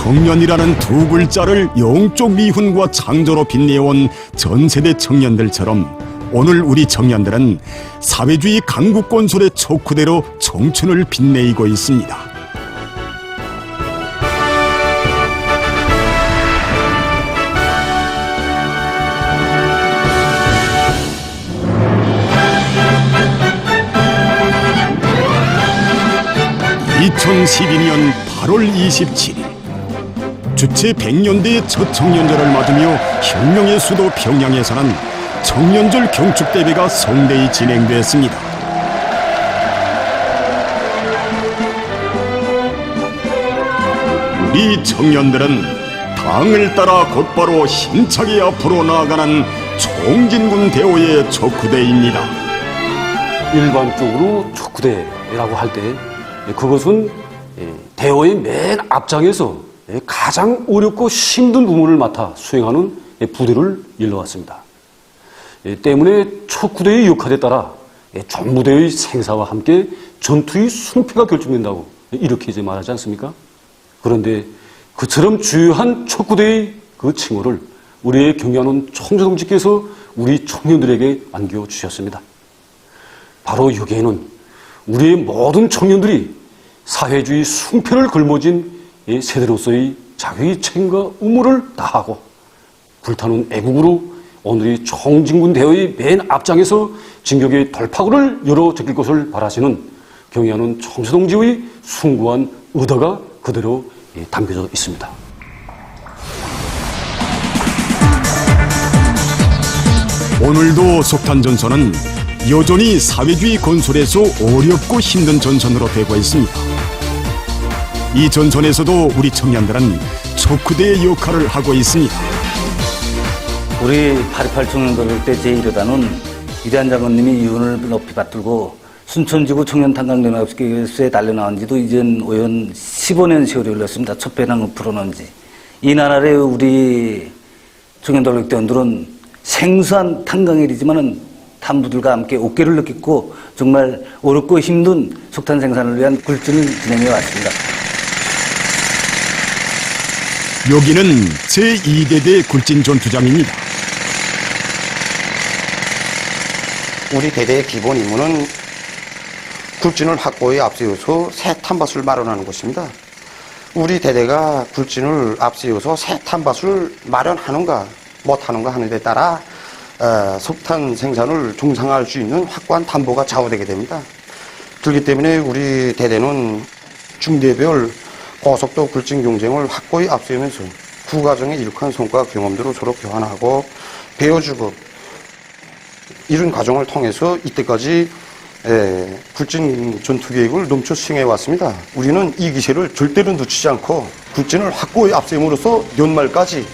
청년이라는 두 글자를 영적 미훈과 창조로 빛내온 전 세대 청년들처럼 오늘 우리 청년들은 사회주의 강국건설의 촉구대로 청춘을 빛내고 있습니다. (2012년 8월 27일) 주체 100년대의 첫 청년절을 맞으며 혁명의 수도 평양에서는 청년절 경축대회가 성대히 진행됐습니다. 우리 청년들은 당을 따라 곧바로 힘차게 앞으로 나아가는 총진군 대오의 촉구대입니다. 일반적으로 촉구대라고 할 때 그것은 대오의 맨 앞장에서 가장 어렵고 힘든 부분을 맡아 수행하는 부대를 일러왔습니다. 때문에 촉구대의 역할에 따라 전부대의 생사와 함께 전투의 승패가 결정된다고 이렇게 이제 말하지 않습니까? 그런데 그처럼 주요한 촉구대의 그 칭호를 우리의 경의하는 총재동지께서 우리 청년들에게 안겨주셨습니다. 바로 여기에는 우리의 모든 청년들이 사회주의 승패를 걸머진 세대로서의 자기의 책임과 의무를 다하고 불타는 애국으로 오늘의 총진군 대회의 맨 앞장에서 진격의 돌파구를 열어 제낄 것을 바라시는 경의하는 총재동지의 숭고한 의도가 그대로 담겨져 있습니다. 오늘도 석탄전선은 여전히 사회주의 건설에서 어렵고 힘든 전선으로 되고 있습니다. 이 전선에서도 우리 청년들은 촉구대의 역할을 하고 있습니다. 우리 8.28 청년들 때 제1여단은 이대한 장군님이 이윤을 높이 받들고 순천지구 청년탄광연합회에 달려나온 지도 이젠 오연 15년 세월이 흘렀습니다. 첫 배낭을 풀어놓은 지. 이 나라의 우리 청년돌격대원들은 생소한 탄광일이지만은 탐부들과 함께 어깨를 느끼고 정말 어렵고 힘든 석탄 생산을 위한 굴진을 진행해 왔습니다. 여기는 제2대대 굴진 전투장입니다. 우리 대대의 기본 임무는 굴진을 확보에 앞세워서 새 탐밭을 마련하는 것입니다. 우리 대대가 굴진을 앞세워서 새 탐밭을 마련하는가 못하는가 하는 데 따라 석탄 생산을 중상화할 수 있는 확고한 담보가 좌우되게 됩니다. 그렇기 때문에 우리 대대는 중대별 고속도 굴진 경쟁을 확고히 앞세우면서 구 과정의 이룩한 성과 경험들을 서로 교환하고 배워주고 이런 과정을 통해서 이때까지 굴진 전투 계획을 넘쳐 수행해 왔습니다. 우리는 이 기세를 절대로 놓치지 않고 굴진을 확고히 앞세움으로써 연말까지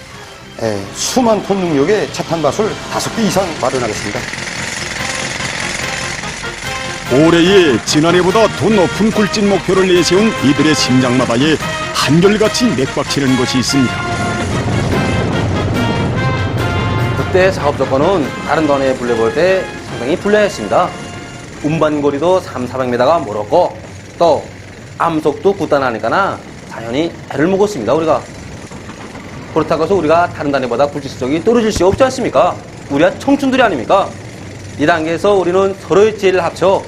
수만 톤 능력의 차탄밭을 5개 이상 마련하겠습니다. 올해의 지난해보다 더 높은 굴진 목표를 내세운 이들의 심장마다에 한결같이 맥박치는 것이 있습니다. 그때 작업 조건은 다른 단위에 분류해볼 때 상당히 불리했습니다. 운반거리도 300~400m가 멀었고 또 암석도 굳단하니까 당연히 애를 먹었습니다. 우리가 그렇다고 해서 우리가 다른 단위보다 굴진 실력이 떨어질 수 없지 않습니까? 우리가 청춘들이 아닙니까? 이 단계에서 우리는 서로의 지혜를 합쳐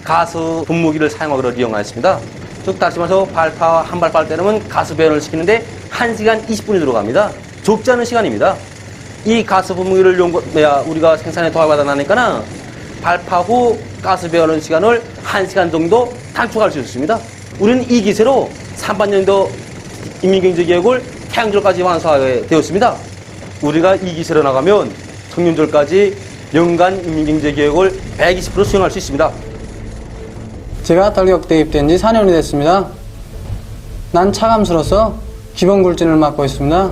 가스 분무기를 사용하기로 이용하였습니다. 즉 다시 말해서 발파 한 발파를 때리면 가스 배연을 시키는데 1시간 20분이 들어갑니다. 적지 않은 시간입니다. 이 가스 분무기를 이용해야 우리가 생산에 도움받아 나니까 발파 후 가스 배연하는 시간을 1시간 정도 단축할 수 있습니다. 우리는 이 기세로 3반년도 인민경제개혁을 태양절까지 완수하게 되었습니다. 우리가 이 기세로 나가면 청년절까지 연간 인민경제개혁을 120% 수행할 수 있습니다. 제가 돌격대 입대한 지 4년이 됐습니다. 난 차감스러워서 기본 굴진을 맡고 있습니다.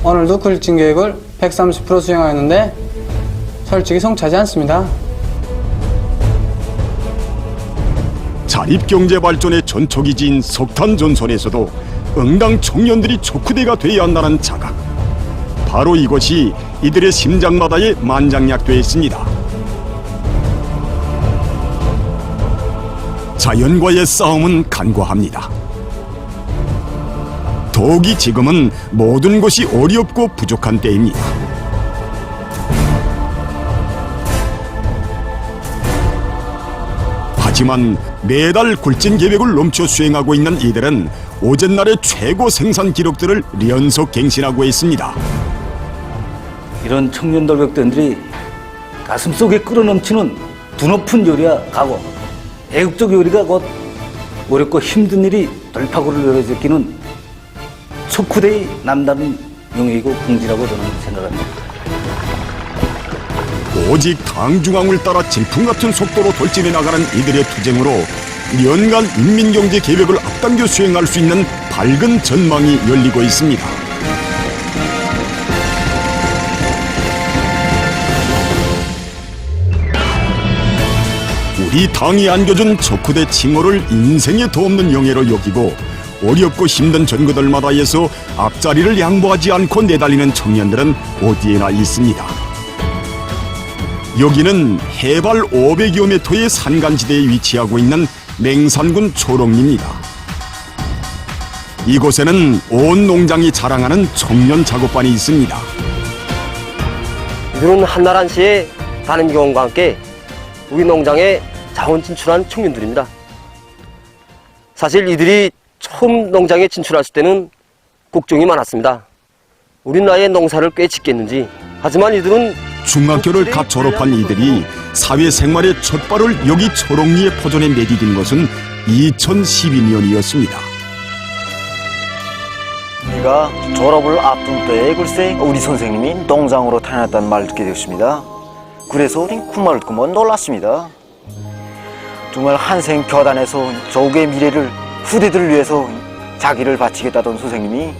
오늘도 굴진 계획을 130% 수행하였는데 솔직히 성차지 않습니다. 자립경제 발전의 전초기지인 석탄전선에서도 응당 청년들이 촉구대가 되어야 한다는 자각. 바로 이것이 이들의 심장마다에 만장약되어 있습니다. 자연과의 싸움은 간과합니다. 더욱이 지금은 모든 것이 어렵고 부족한 때입니다. 하지만 매달 굴진 계획을 넘쳐 수행하고 있는 이들은 오전날의 최고 생산 기록들을 연속 갱신하고 있습니다. 이런 청년 돌격대원들이 가슴속에 끌어넘치는 두높은 요리와 각오, 애국적 요리가 곧 어렵고 힘든 일이 돌파구를 열어제끼는 척후대의 남다른 용의이고 공지라고 저는 생각합니다. 오직 당중앙을 따라 질풍 같은 속도로 돌진해 나가는 이들의 투쟁으로 연간 인민경제 계획을 앞당겨 수행할 수 있는 밝은 전망이 열리고 있습니다. 우리 당이 안겨준 척후대 칭호를 인생에 도없는 영예로 여기고 어렵고 힘든 전거들마다에서 앞자리를 양보하지 않고 내달리는 청년들은 어디에나 있습니다. 여기는 해발 500여 미터의 산간지대에 위치하고 있는 맹산군 초롱리입니다. 이곳에는 온 농장이 자랑하는 청년 작업반이 있습니다. 이들은 한날 한시에 가는 경험과 함께 우리 농장에 자원 진출한 청년들입니다. 사실 이들이 처음 농장에 진출했을 때는 걱정이 많았습니다. 우리 나이에 농사를 꽤 짓겠는지. 하지만 이들은 중학교를 갓 졸업한 이들이 사회생활의 첫 발을 여기 초롱리의 포전에 내디딘 것은 2012년이었습니다. 제가 졸업을 앞둔 때에 글쎄 우리 선생님이 농장으로 다녔다는 말을 듣게 되었습니다. 그래서 우린 그만 놀랐습니다. 정말 한생 교단에서 조국의 미래를 후대들을 위해서 자기를 바치겠다던 선생님이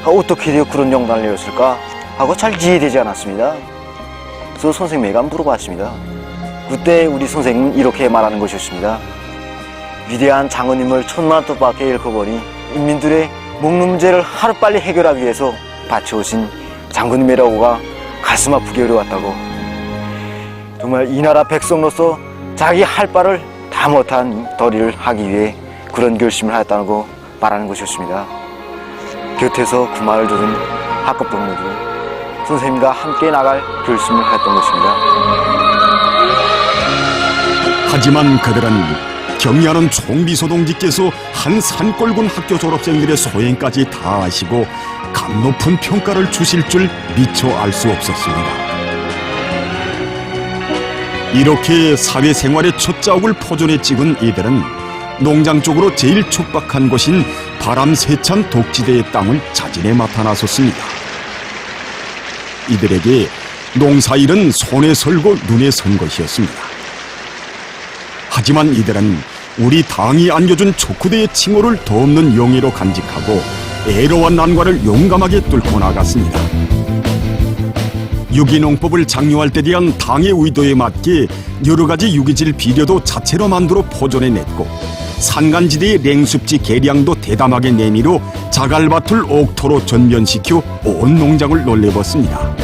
어떻게 되어 그런 영단을 내렸을까 하고 잘 이해되지 않았습니다. 그래서 선생님에게 물어봤습니다. 그때 우리 선생님은 이렇게 말하는 것이었습니다. 위대한 장군님을 천만 뜻밖에 잃어버린 인민들의 먹는 문제를 하루빨리 해결하기 위해서 바쳐오신 장군님이라고가 가슴 아프게 어려웠다고. 정말 이 나라 백성으로서 자기 할 바를 다 못한 도리를 하기 위해 그런 결심을 하였다고 말하는 것이었습니다. 곁에서 그 말을 들은 학급 동료들이 선생님과 함께 나갈 결심을 했던 것입니다. 하지만 그들은 경의하는 총비서동지께서 한 산골군 학교 졸업생들의 소행까지 다 아시고 감 높은 평가를 주실 줄 미처 알 수 없었습니다. 이렇게 사회생활의 첫 자욱을 포전에 찍은 이들은 농장 쪽으로 제일 촉박한 곳인 바람 세찬 독지대의 땅을 자진해 맡아 나섰습니다. 이들에게 농사일은 손에 설고 눈에 선 것이었습니다. 하지만 이들은 우리 당이 안겨준 척후대의 칭호를 더없는 용의로 간직하고 애로와 난관을 용감하게 뚫고 나갔습니다. 유기농법을 장려할 때 대한 당의 의도에 맞게 여러 가지 유기질 비료도 자체로 만들어 포존해냈고 산간지대의 냉습지 개량도 대담하게 내밀어 자갈밭을 옥토로 전변시켜 온 농장을 놀래봤습니다.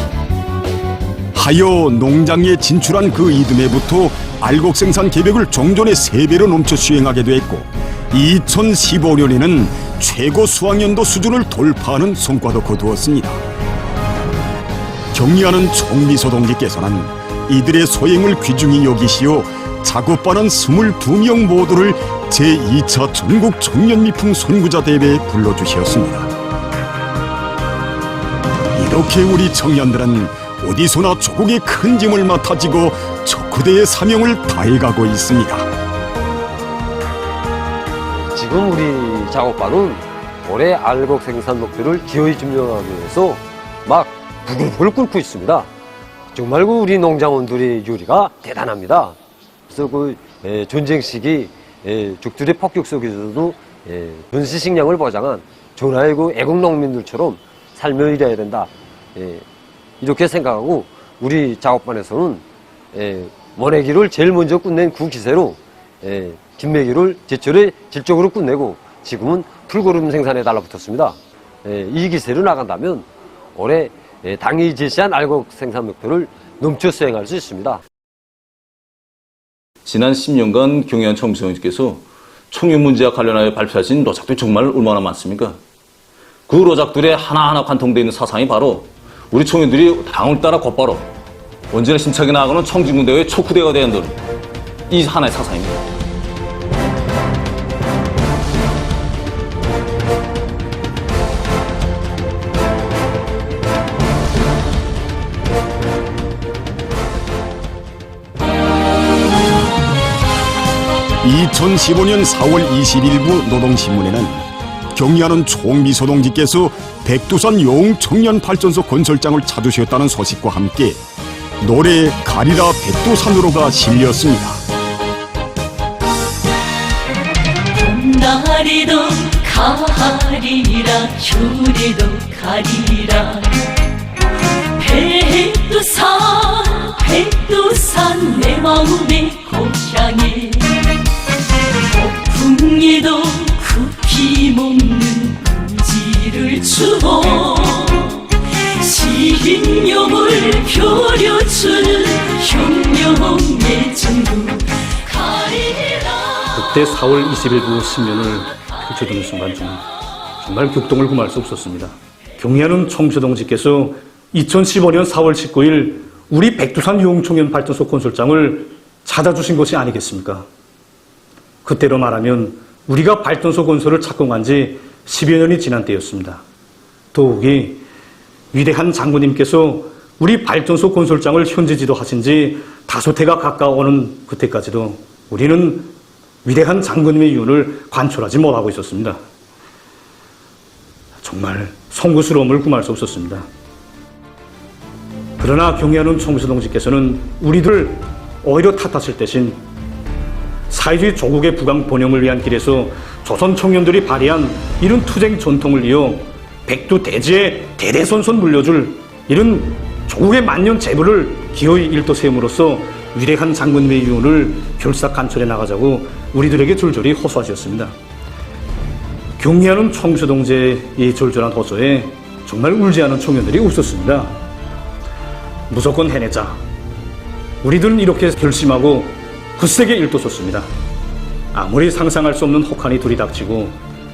하여 농장에 진출한 그 이듬해부터 알곡 생산 계획을 종전의 3배로 넘쳐 수행하게 됐고 2015년에는 최고 수확연도 수준을 돌파하는 성과도 거두었습니다. 경리하는 총비서동지께서는 이들의 소행을 귀중히 여기시어 작업반원 22명 모두를 제2차 전국 청년미풍 선구자 대회에 불러주셨습니다. 이렇게 우리 청년들은 어디서나 조국의 큰 짐을 맡아지고 척후대의 사명을 다해가고 있습니다. 지금 우리 작업반은 올해 알곡 생산 목표를 기어이 증명하기 위해서 막 부글부글 끓고 있습니다. 정말 우리 농장원들의 요리가 대단합니다. 그래서 전쟁 시기 적들의 폭격 속에서도 전시 식량을 보장한 전하의 애국 농민들처럼 살며 일해야 된다. 이렇게 생각하고 우리 작업반에서는 원해기를 제일 먼저 끝낸 그 기세로 김매기를 제철에 질적으로 끝내고 지금은 풀고름 생산에 달라붙었습니다. 이 기세로 나간다면 올해 당이 제시한 알곡 생산 목표를 넘쳐 수행할 수 있습니다. 지난 10년간 경의한 총비서님께서 청년 문제와 관련하여 발표하신 노작도 정말 얼마나 많습니까? 그 로작들의 하나하나 관통되어 있는 사상이 바로 우리 청년들이 당을 따라 곧바로 언제나 심차게 나아가는 청진군대의 촉구대가 되는 이 하나의 사상입니다. (2015년 4월 21일) 노동신문에는 경의하는 총미소동지께서 백두산 용청년발전소 건설장을 찾으셨다는 소식과 함께 노래 가리라 백두산으로가 실렸습니다. 봄날이도 가리라 겨울에도 가리라 백두산 내 마음의 고향에 폭풍에도 굽히 먹는 꾸지를 주고 신념을 펴려주는 혁명의 전구 가리라. 그때 4월 20일 신면을 펼쳐드는 순간 저는 정말 격동을 금할 수 없었습니다. 경의하는 청소동지께서 2015년 4월 19일 우리 백두산 용청년 발전소 건설장을 찾아주신 것이 아니겠습니까? 그때로 말하면 우리가 발전소 건설을 착공한 지 10여 년이 지난 때였습니다. 더욱이 위대한 장군님께서 우리 발전소 건설장을 현지 지도하신 지 다섯 해가 가까워오는 그때까지도 우리는 위대한 장군님의 유언을 관철하지 못하고 있었습니다. 정말 송구스러움을 금할 수 없었습니다. 그러나 경의하는 총수동지께서는 우리들 오히려 탓하실 대신 사회주의 조국의 부강 번영을 위한 길에서 조선 청년들이 발휘한 이런 투쟁 전통을 이어 백두 대지에 대대손손 물려줄 이런 조국의 만년 재부를 기어이 일도 세움으로써 위대한 장군님의 유언을 결사 간철해 나가자고 우리들에게 줄줄이 호소하셨습니다. 경의하는 총수동지의 이 절절한 호소에 정말 울지 않은 청년들이 웃었습니다. 무조건 해내자. 우리들은 이렇게 결심하고 굳세게 일도섰습니다. 아무리 상상할 수 없는 혹한이 들이닥치고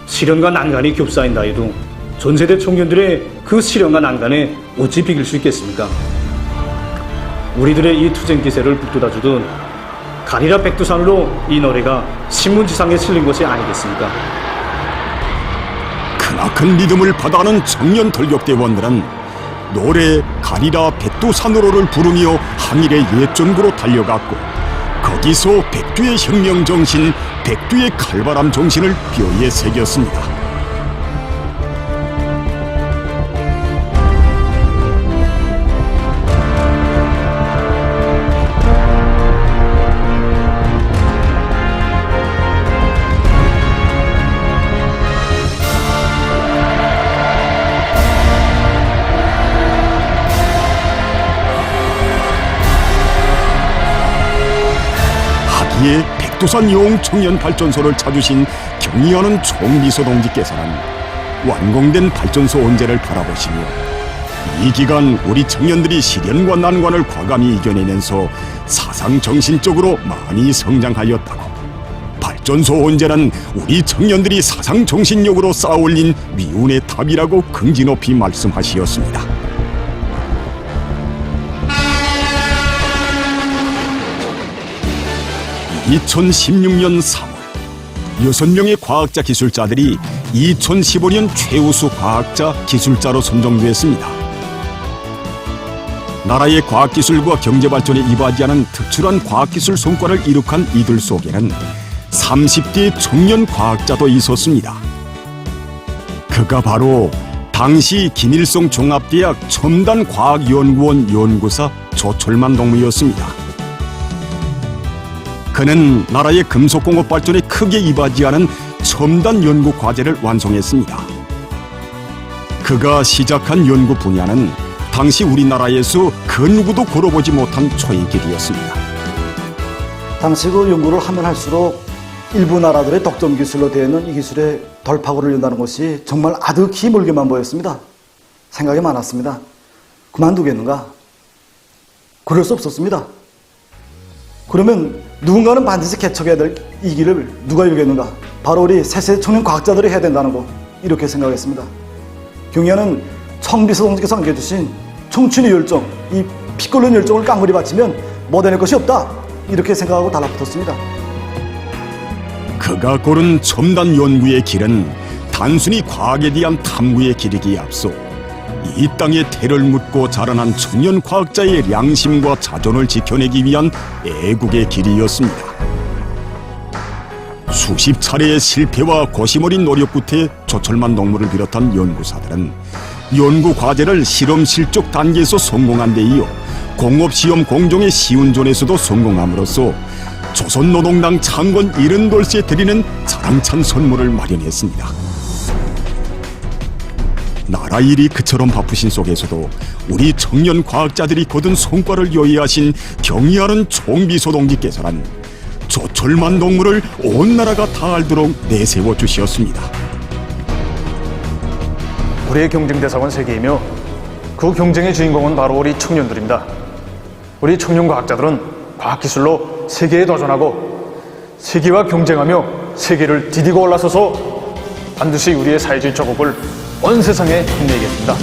시련과 난간이 겹싸인다 해도 전세대 청년들의 그 시련과 난간에 어찌 비길 수 있겠습니까? 우리들의 이 투쟁 기세를 북돋아주듯 가리라 백두산으로 이 노래가 신문지상에 실린 것이 아니겠습니까? 크나큰 믿음을 받아가는 청년 돌격대원들은 노래 가리라 백두산으로를 부르며 항일의 옛전구로 달려갔고 거기서 백두의 혁명 정신, 백두의 칼바람 정신을 뼈에 새겼습니다. 이에 백두산 용청년 발전소를 찾으신 경의하는 총미소동지께서는 완공된 발전소 온재를 바라보시며 이 기간 우리 청년들이 시련과 난관을 과감히 이겨내면서 사상 정신적으로 많이 성장하였다고, 발전소 온재는 우리 청년들이 사상 정신력으로 쌓아올린 미운의 답이라고 긍지 높이 말씀하시었습니다. 2016년 3월 6명의 과학자 기술자들이 2015년 최우수 과학자 기술자로 선정되었습니다. 나라의 과학기술과 경제발전에 이바지하는 특출한 과학기술 성과를 이룩한 이들 속에는 30대 청년 과학자도 있었습니다. 그가 바로 당시 김일성 종합대학 첨단과학연구원 연구사 조철만 동무였습니다. 그는 나라의 금속공업 발전에 크게 이바지하는 첨단 연구 과제를 완성했습니다. 그가 시작한 연구 분야는 당시 우리나라에서 그 누구도 걸어보지 못한 초의 길이었습니다. 당시 그 연구를 하면 할수록 일부 나라들의 독점 기술로 되어 있는 이 기술에 돌파구를 연다는 것이 정말 아득히 멀게만 보였습니다. 생각이 많았습니다. 그만두겠는가? 그럴 수 없었습니다. 그러면 누군가는 반드시 개척해야 될 이 길을 누가 열겠는가? 바로 우리 새세 청년 과학자들이 해야 된다는 거, 이렇게 생각했습니다. 경의하는 청비서 동지께서 안겨주신 청춘의 열정, 이 피 끓는 열정을 깡그리 바치면 못해낼 것이 없다, 이렇게 생각하고 달라붙었습니다. 그가 고른 첨단 연구의 길은 단순히 과학에 대한 탐구의 길이기에 앞서 이 땅에 태를 묻고 자라난 청년 과학자의 양심과 자존을 지켜내기 위한 애국의 길이었습니다. 수십 차례의 실패와 고심 어린 노력 끝에 조철만 동물을 비롯한 연구사들은 연구 과제를 실험 실적 단계에서 성공한 데 이어 공업시험 공정의 시운전에서도 성공함으로써 조선노동당 창건 70돌씨에 드리는 자랑찬 선물을 마련했습니다. 나라 일이 그처럼 바쁘신 속에서도 우리 청년 과학자들이 거둔 성과를 요해하신 경의하는 총비서 동지께서는 조철만 동물을 온 나라가 다 알도록 내세워 주시었습니다. 우리의 경쟁 대상은 세계이며 그 경쟁의 주인공은 바로 우리 청년들입니다. 우리 청년 과학자들은 과학기술로 세계에 도전하고 세계와 경쟁하며 세계를 디디고 올라서서 반드시 우리의 사회주의 조국을 온 세상에 빛내겠습니다.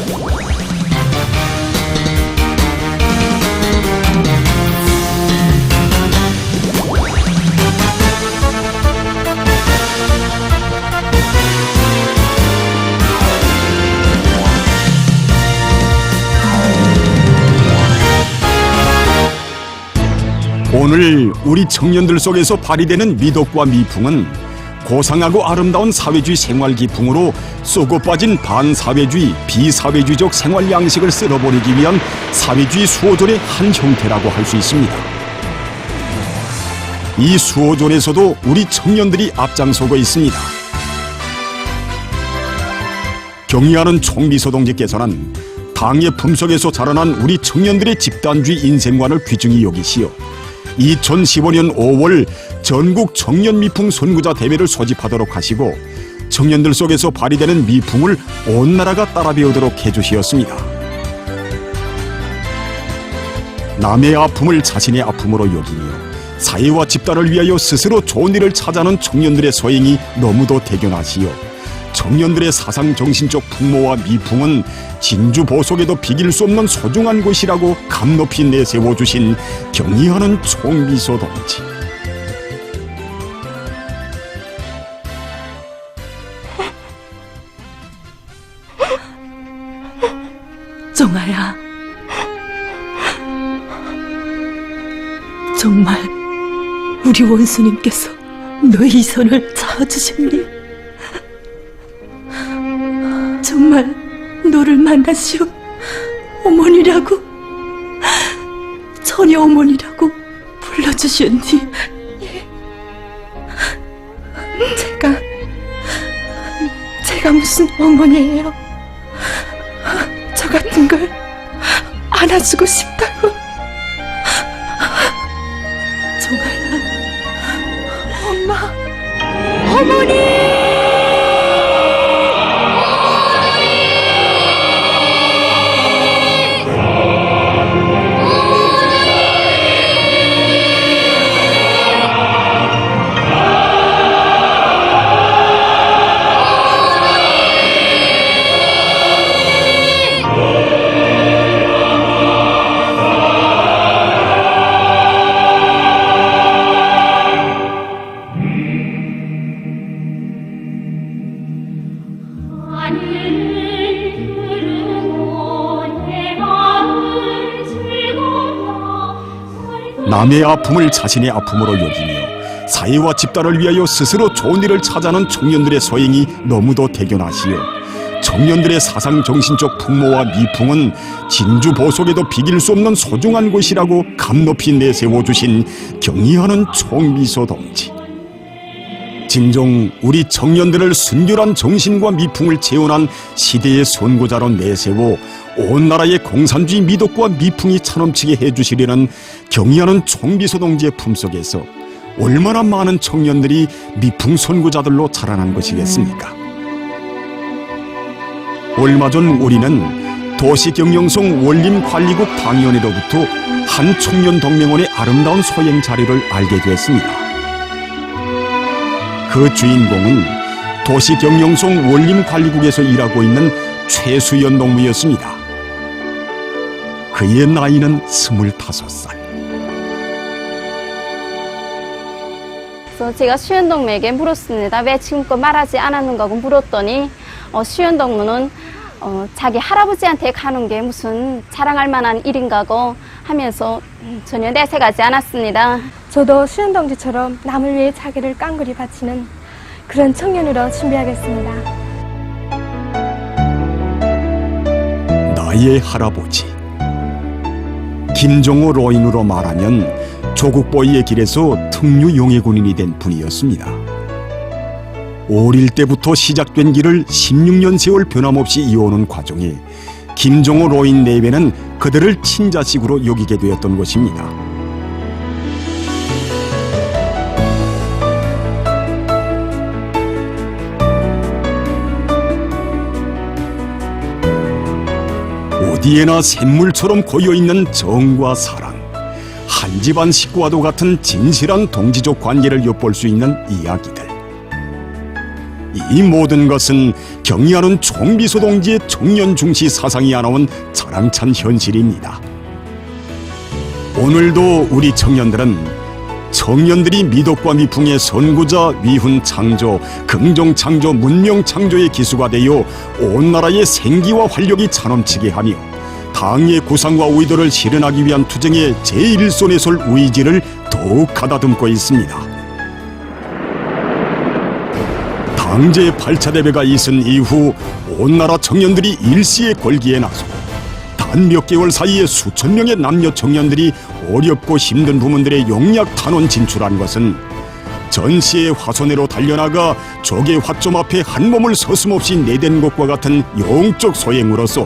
오늘 우리 청년들 속에서 발휘되는 미덕과 미풍은 고상하고 아름다운 사회주의 생활 기풍으로 쏘고 빠진 반사회주의, 비사회주의적 생활 양식을 쓸어버리기 위한 사회주의 수호존의 한 형태라고 할 수 있습니다. 이 수호존에서도 우리 청년들이 앞장서고 있습니다. 경의하는 총비서 동지께서는 당의 품속에서 자라난 우리 청년들의 집단주의 인생관을 귀중히 여기시어 2015년 5월 전국 청년 미풍 선구자 대회를 소집하도록 하시고 청년들 속에서 발휘되는 미풍을 온 나라가 따라 배우도록 해주시었습니다. 남의 아픔을 자신의 아픔으로 여기며 사회와 집단을 위하여 스스로 좋은 일을 찾아하는 청년들의 소행이 너무도 대견하시어 청년들의 사상 정신적 풍모와 미풍은 진주 보석에도 비길 수 없는 소중한 곳이라고 감높이 내세워 주신 경의하는 총비서 동지. 정아야, 정말 우리 원수님께서 너의 이 손을 잡아주셨니? 정말 너를 만나시오 어머니라고, 처녀 어머니라고 불러주셨니? 제가 무슨 어머니예요? 저 같은 걸 안아주고 싶다고. 정아야, 엄마, 어머니! 남의 아픔을 자신의 아픔으로 여기며 사회와 집단을 위하여 스스로 좋은 일을 찾아하는 청년들의 소행이 너무도 대견하시어 청년들의 사상 정신적 풍모와 미풍은 진주 보석에도 비길 수 없는 소중한 곳이라고 감높이 내세워 주신 경의하는 총비서 동지. 진정 우리 청년들을 순결한 정신과 미풍을 재현한 시대의 선구자로 내세워 온 나라의 공산주의 미덕과 미풍이 차넘치게 해주시려는 경의하는 총비서 동지의 품속에서 얼마나 많은 청년들이 미풍 선구자들로 자라난 것이겠습니까? 얼마 전 우리는 도시경영성 원림관리국 당위원회로부터 한 청년동맹원의 아름다운 소행 자리를 알게 되었습니다. 그 주인공은 도시경영성 원림관리국에서 일하고 있는 최수연 농부였습니다. 그의 나이는 25살. 그래서 제가 수연 동무에게 물었습니다. 왜 지금껏 말하지 않았는가고 물었더니 수연 동무는 자기 할아버지한테 가는 게 무슨 자랑할 만한 일인가고 하면서 전혀 내색하지 않았습니다. 저도 수연 동지처럼 남을 위해 자기를 깡그리 바치는 그런 청년으로 준비하겠습니다. 나의 할아버지 김종호 로인으로 말하면 조국보위의 길에서 특류 용해군인이 된 분이었습니다. 어릴 때부터 시작된 길을 16년 세월 변함없이 이어오는 과정에 김종호 로인 내외는 그들을 친자식으로 여기게 되었던 것입니다. 어디에나 샘물처럼 고여있는 정과 사랑, 한 집안 식구와도 같은 진실한 동지적 관계를 엿볼 수 있는 이야기들. 이 모든 것은 경의하는 총비서 동지의 청년 중시 사상이 안아온 자랑찬 현실입니다. 오늘도 우리 청년들은 청년들이 미덕과 미풍의 선구자, 위훈 창조, 긍정 창조, 문명 창조의 기수가 되어 온 나라의 생기와 활력이 차넘치게 하며 당의 구상과 의도를 실현하기 위한 투쟁의 제1선에 설 의지를 더욱 가다듬고 있습니다. 당제 8차 대회가 있은 이후 온 나라 청년들이 일시에 걸기에 나서고 단 몇 개월 사이에 수천 명의 남녀 청년들이 어렵고 힘든 부문들의 용약 탄원 진출한 것은 전시의 화손회로 달려나가 적의 화점 앞에 한 몸을 서슴없이 내댄 것과 같은 영적 소행으로서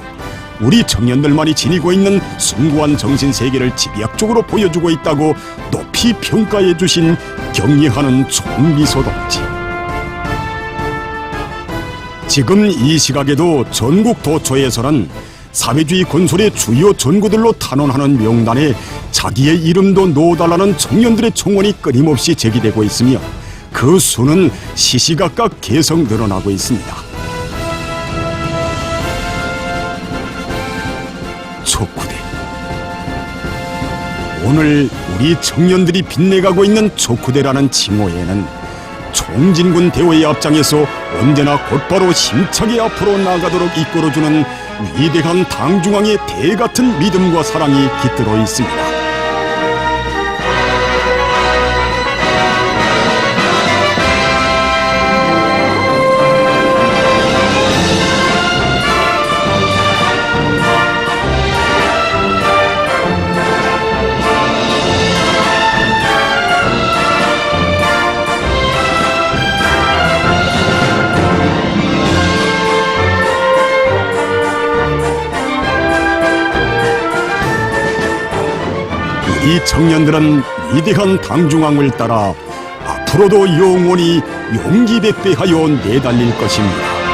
우리 청년들만이 지니고 있는 숭고한 정신 세계를 집약적으로 보여주고 있다고 높이 평가해 주신 경의하는 총비서 동지. 지금 이 시각에도 전국 도처에서는 사회주의 건설의 주요 전구들로 탄원하는 명단에 자기의 이름도 넣어달라는 청년들의 청원이 끊임없이 제기되고 있으며 그 수는 시시각각 계속 늘어나고 있습니다. 촉구대. 오늘 우리 청년들이 빛내가고 있는 촉구대라는 칭호에는 총진군 대오의 앞장에서 언제나 곧바로 힘차게 앞으로 나가도록 이끌어주는 위대한 당중앙의 대같은 믿음과 사랑이 깃들어 있습니다. 이 청년들은 위대한 당중앙을 따라 앞으로도 영원히 용기백배하여 내달릴 것입니다.